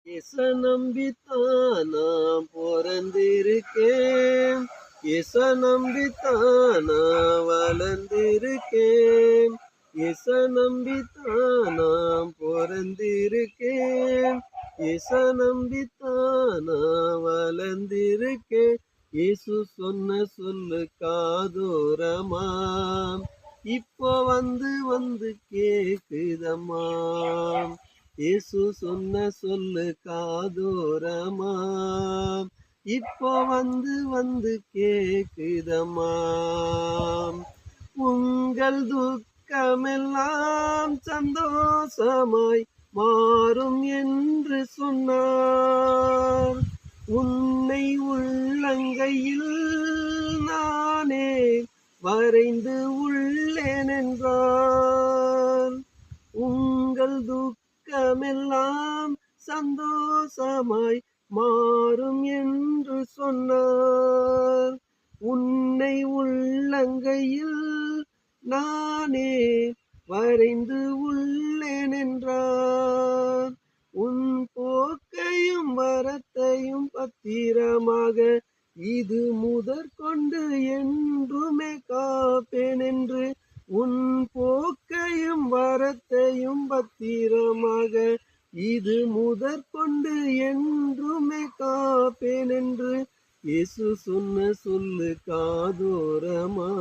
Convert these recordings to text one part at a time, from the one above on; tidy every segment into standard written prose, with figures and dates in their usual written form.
இயேச நம்பித்தான் நான் பொறந்திருக்கேன். இயேச நம்பித்தான் நான் வளர்ந்திருக்கேன். இயேச நம்பித்தான் நான் பொறந்திருக்கேன். இயேச நம்பித்தான் நான் வளர்ந்திருக்கேன். இயேசு சொன்ன சொல்லு காதோரமா இப்போ வந்து வந்து கேக்குதம்மா. இயேசு சொன்ன சொல்லு காதோரமா இப்போ வந்து வந்து கேக்குதம்மா. உங்கள் துக்கமெல்லாம் சந்தோஷமாய் மாறும் என்று சொன்னார். உன்னை உள்ளங்கையில் நானே வரைந்து உள்ளேன் என்றார். உங்கள் துக்கமெல்லாம் சந்தோஷமாய் மாறும் என்று சொன்னார். உன்னை உள்ளங்கையில் நானே வரைந்து உள்ளேன் என்றார். உன் போக்கையும் வரத்தையும் பத்திரமாக இது முதற்கொண்டு என்றுமே காப்பேன் என்று. உன் போக்கையும் வரத்தையும் பத்திரமாக இது முதற்கொண்டு என்றுமே காப்பேன் என்று. இயேசு சொன்ன சொல்லு காதோரமா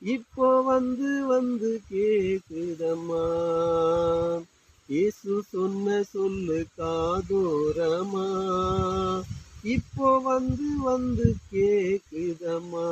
இப்போ வந்து வந்து கேக்குதம்மா. இயேசு சொன்ன சொல்லு காதோரமா இப்போ வந்து வந்து கேக்குதம்மா.